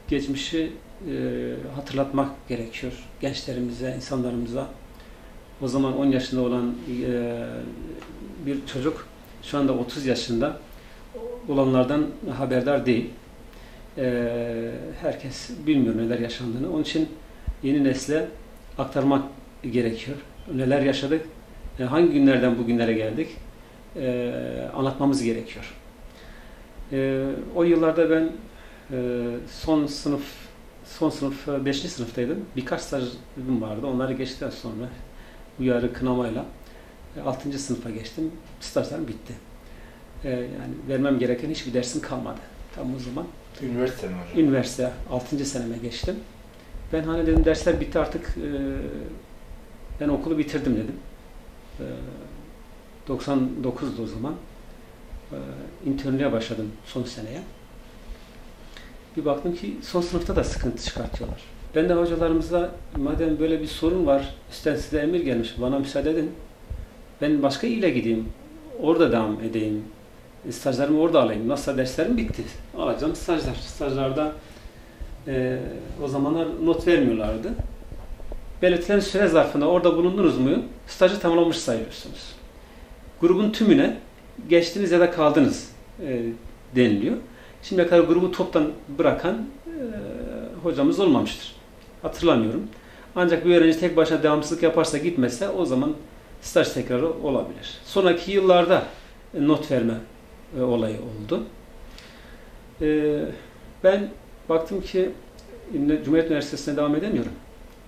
Geçmişi hatırlatmak gerekiyor gençlerimize, insanlarımıza. O zaman 10 yaşında olan bir çocuk şu anda 30 yaşında olanlardan haberdar değil. Herkes bilmiyor neler yaşandığını. Onun için yeni nesle aktarmak gerekiyor. Neler yaşadık, hangi günlerden bugünlere geldik anlatmamız gerekiyor. O yıllarda ben son sınıf 5. sınıftaydım. Birkaç stajım vardı. Onları geçtikten sonra uyarı kınamayla 6. sınıfa geçtim. Stajlarım bitti. Yani vermem gereken hiçbir dersim kalmadı. Tam o zaman. Üniversite mi hocam? Üniversite 6. seneme geçtim. Ben hani dedim dersler bitti artık, ben okulu bitirdim dedim. 99'du o zaman. İnternliğe başladım son seneye. Bir baktım ki son sınıfta da sıkıntı çıkartıyorlar. Ben de hocalarımıza madem böyle bir sorun var, üstten size emir gelmiş, bana müsaade edin. Ben başka ile gideyim, orada devam edeyim. Stajlarımı orada alayım. Nasılsa derslerim bitti. Alacağım stajlar. Stajlarda o zamanlar not vermiyorlardı. Belirtilen süre zarfında orada bulundunuz mu, stajı tamamlamış sayıyorsunuz. Grubun tümüne geçtiniz ya da kaldınız deniliyor. Şimdiye kadar grubu toptan bırakan hocamız olmamıştır. Hatırlamıyorum. Ancak bir öğrenci tek başına devamsızlık yaparsa, gitmezse o zaman staj tekrarı olabilir. Sonraki yıllarda not verme olayı oldu. Ben baktım ki Cumhuriyet Üniversitesi'ne devam edemiyorum.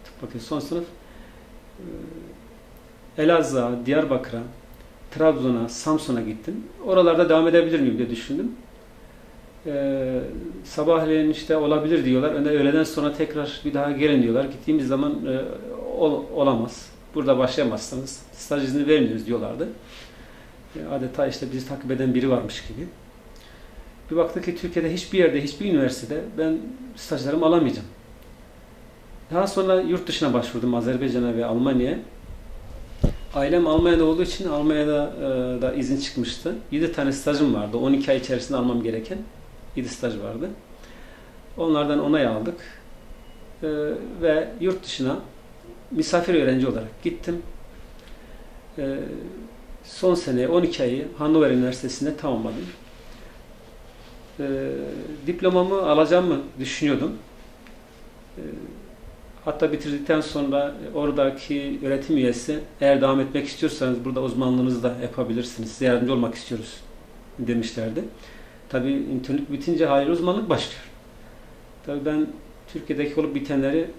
Tıp fakültesi son sınıf. Elazığ'a, Diyarbakır'a, Trabzon'a, Samsun'a gittim. Oralarda devam edebilir miyim diye düşündüm. Sabahleyin işte olabilir diyorlar. Öğleden sonra tekrar bir daha gelin diyorlar. Gittiğimiz zaman olamaz. Burada başlayamazsınız. Staj izni vermiyoruz diyorlardı. Adeta işte bizi takip eden biri varmış gibi. Bir baktık ki Türkiye'de hiçbir yerde, hiçbir üniversitede ben stajlarımı alamayacağım. Daha sonra yurt dışına başvurdum, Azerbaycan'a ve Almanya'ya. Ailem Almanya'da olduğu için Almanya'da da izin çıkmıştı. 7 tane stajım vardı. 12 ay içerisinde almam gereken 7 staj vardı. Onlardan onay aldık. Ve yurt dışına misafir öğrenci olarak gittim. Son sene 12 ayı Hannover Üniversitesi'nde tamamladım. Diplomamı alacağımı düşünüyordum. Hatta bitirdikten sonra oradaki öğretim üyesi, eğer devam etmek istiyorsanız burada uzmanlığınızı da yapabilirsiniz, size yardımcı olmak istiyoruz demişlerdi. Tabii internlük bitince hayır uzmanlık başlıyor. Tabii ben Türkiye'deki olup bitenleri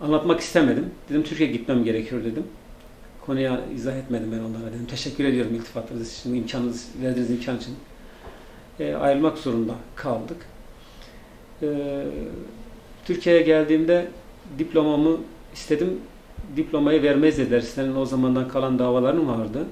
anlatmak istemedim. Dedim Türkiye'ye gitmem gerekiyor dedim. Konuya izah etmedim ben onlara dedim. Teşekkür ediyorum iltifatınız için, imkanınız, verdiğiniz imkan için. Ayrılmak zorunda kaldık. Türkiye'ye geldiğimde diplomamı istedim. Diplomayı vermez dediler. Senin o zamandan kalan davaların vardı.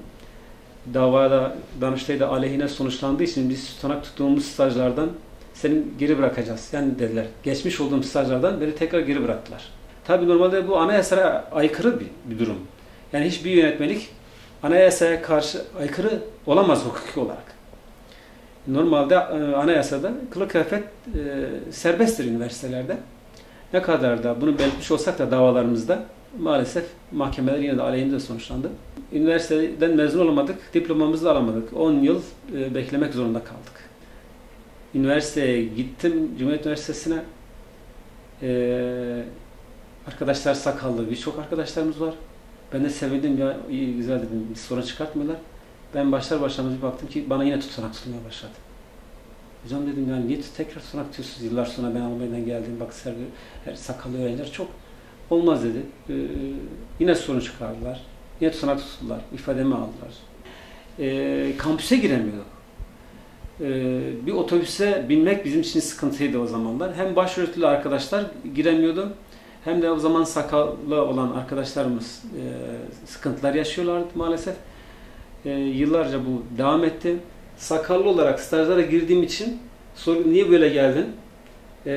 Davada Danıştay'da aleyhine sonuçlandığı için biz tutanak tuttuğumuz stajlardan seni geri bırakacağız. Yani dediler. Geçmiş olduğum stajlardan beni tekrar geri bıraktılar. Tabii normalde bu anayasaya aykırı bir durum. Yani hiçbir yönetmelik anayasaya karşı aykırı olamaz hukuki olarak. Normalde anayasada kılık kıyafet serbesttir üniversitelerde. Ne kadar da bunu belirtmiş olsak da davalarımızda maalesef mahkemeler yine de aleyhimize sonuçlandı. Üniversiteden mezun olamadık, diplomamızı da alamadık. 10 yıl beklemek zorunda kaldık. Üniversiteye gittim, Cumhuriyet Üniversitesi'ne. Arkadaşlar sakallı, birçok arkadaşlarımız var. Ben de sevindim, ya iyi güzel dedim, bir sorun çıkartmıyorlar. Ben başlamaz bir baktım ki bana yine tutanak tutulmaya başladı. Hocam dedim yani niye tekrar tutanak tutuyorsunuz? Yıllar sonra ben Almanya'dan geldim, bak sakallı öğrenciler çok olmaz dedi. Yine sorun çıkardılar. Yine tutanak tuttular, ifademi aldılar. Kampüse giremiyorduk. Bir otobüse binmek bizim için sıkıntıydı o zamanlar. Hem başörtülü arkadaşlar giremiyordu, hem de o zaman sakallı olan arkadaşlarımız sıkıntılar yaşıyorlardı maalesef. Yıllarca bu devam etti. Sakallı olarak stajlara girdiğim için niye böyle geldin?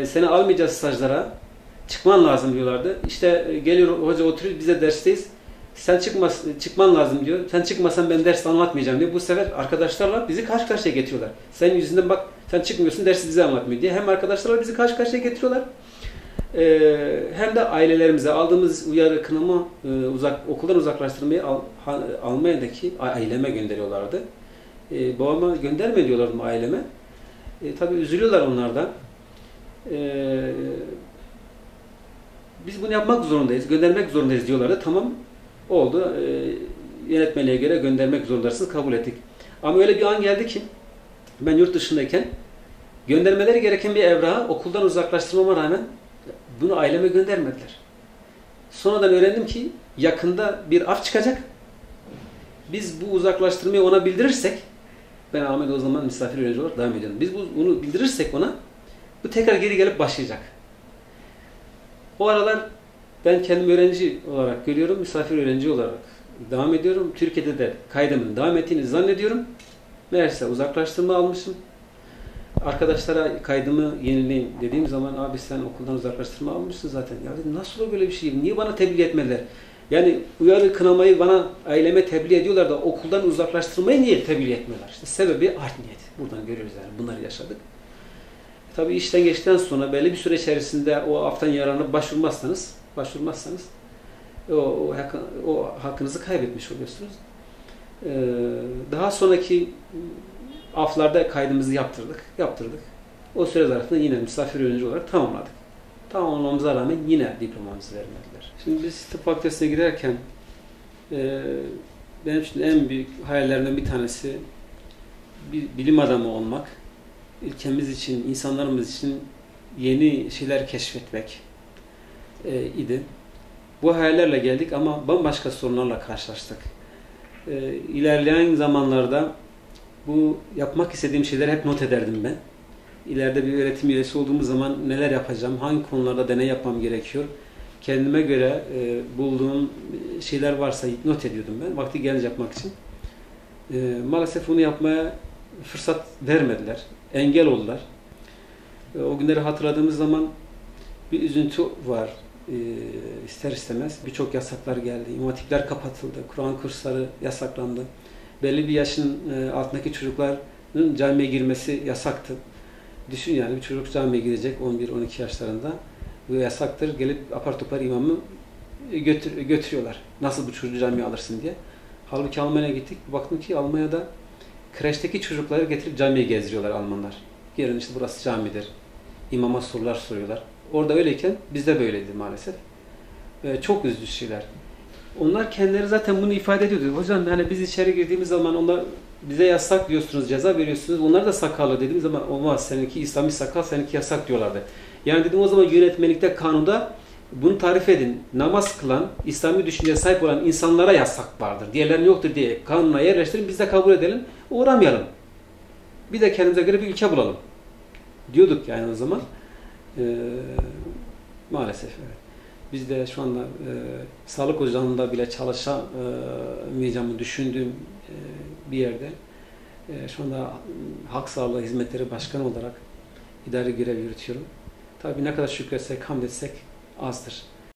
Seni almayacağız stajlara. çıkman lazım diyorlardı. İşte geliyor hoca oturuyor, bize dersteyiz. Sen çıkman lazım diyor. Sen çıkmasan ben ders anlatmayacağım diyor. Bu sefer arkadaşlarla bizi karşı karşıya getiriyorlar. Senin yüzünden bak sen çıkmıyorsun, dersi bize anlatmıyor diye. Hem arkadaşlarla bizi karşı karşıya getiriyorlar. Hem de ailelerimize aldığımız uyarı, kınama, okuldan uzaklaştırmayı Almanya'daki aileme gönderiyorlardı. Babama gönderme diyorlardı aileme. Tabii üzülüyorlar onlar da. Biz bunu yapmak zorundayız, göndermek zorundayız diyorlardı. Tamam, oldu. Yönetmeliğe göre göndermek zorundasınız, kabul ettik. Ama öyle bir an geldi ki, ben yurt dışındayken göndermeleri gereken bir evrağı okuldan uzaklaştırmama rağmen bunu aileme göndermediler. Sonradan öğrendim ki yakında bir af çıkacak. Biz bu uzaklaştırmayı ona bildirirsek, ben Ahmet o zaman misafir öğrenci olarak devam ediyorum. Biz bunu bildirirsek ona, bu tekrar geri gelip başlayacak. O aralar ben kendimi öğrenci olarak görüyorum, misafir öğrenci olarak devam ediyorum. Türkiye'de de kaydımın devam ettiğini zannediyorum. Meğerse uzaklaştırma almışım. Arkadaşlara kaydımı yenileyin dediğim zaman, abi sen okuldan uzaklaştırma almışsın zaten. Ya dedim, nasıl olur böyle bir şey? Niye bana tebliğ etmediler? Yani uyarı, kınamayı bana, aileme tebliğ ediyorlar da okuldan uzaklaştırmayı niye tebliğ etmiyorlar? İşte sebebi art niyet. Buradan görüyoruz yani. Bunları yaşadık. Tabii işten geçtikten sonra belli bir süre içerisinde o aftan yararına başvurmazsanız o hakkınızı kaybetmiş oluyorsunuz. Daha sonraki aflarda kaydımızı yaptırdık. O süre zarfında yine misafir öğrenci olarak tamamladık. Tamamlamamıza rağmen yine diplomamızı vermediler. Şimdi biz tıp fakültesine girerken benim için en büyük hayallerimden bir tanesi bir bilim adamı olmak. Ülkemiz için, insanlarımız için yeni şeyler keşfetmek idi. Bu hayallerle geldik ama bambaşka sorunlarla karşılaştık. İlerleyen zamanlarda bu yapmak istediğim şeyleri hep not ederdim ben. İleride bir öğretim üyesi olduğumuz zaman neler yapacağım, hangi konularda deney yapmam gerekiyor. Kendime göre bulduğum şeyler varsa not ediyordum ben. Vakti gelince yapmak için. Maalesef bunu yapmaya fırsat vermediler. Engel oldular. O günleri hatırladığımız zaman bir üzüntü var. İster istemez birçok yasaklar geldi. İmam hatipler kapatıldı. Kur'an kursları yasaklandı. Belli bir yaşın altındaki çocukların camiye girmesi yasaktı. Düşün yani bir çocuk camiye gidecek 11-12 yaşlarında. Bu yasaktır. Gelip apar topar imamı götürüyorlar. Nasıl bu çocuğu camiye alırsın diye. Halbuki Almanya'ya gittik. Baktım ki Almanya'da kreşteki çocukları getirip camiye gezdiriyorlar Almanlar. Gelin işte burası camidir. İmama sorular soruyorlar. Orada öyleyken bizde böyleydi maalesef. Çok üzücü şeyler. Onlar kendileri zaten bunu ifade ediyordu. Hocam yani biz içeri girdiğimiz zaman onlar bize yasak diyorsunuz, ceza veriyorsunuz. Onlar da sakallı dediğim zaman olmaz. Seninki İslami sakal, seninki yasak diyorlardı. Yani dedim o zaman yönetmelikte, kanunda bunu tarif edin. Namaz kılan, İslami düşünceye sahip olan insanlara yasak vardır. Diğerlerine yoktur diye kanuna yerleştirin. Biz de kabul edelim. Uğramayalım. Bir de kendimize göre bir ülke bulalım. Diyorduk yani o zaman. Maalesef. Evet. Biz de şu anda sağlık ocağında bile çalışamayacağımı düşündüğüm bir yerde şu anda Halk Sağlığı Hizmetleri Başkanı olarak idari görev yürütüyorum. Tabii ne kadar şükretsek, hamd etsek azdır.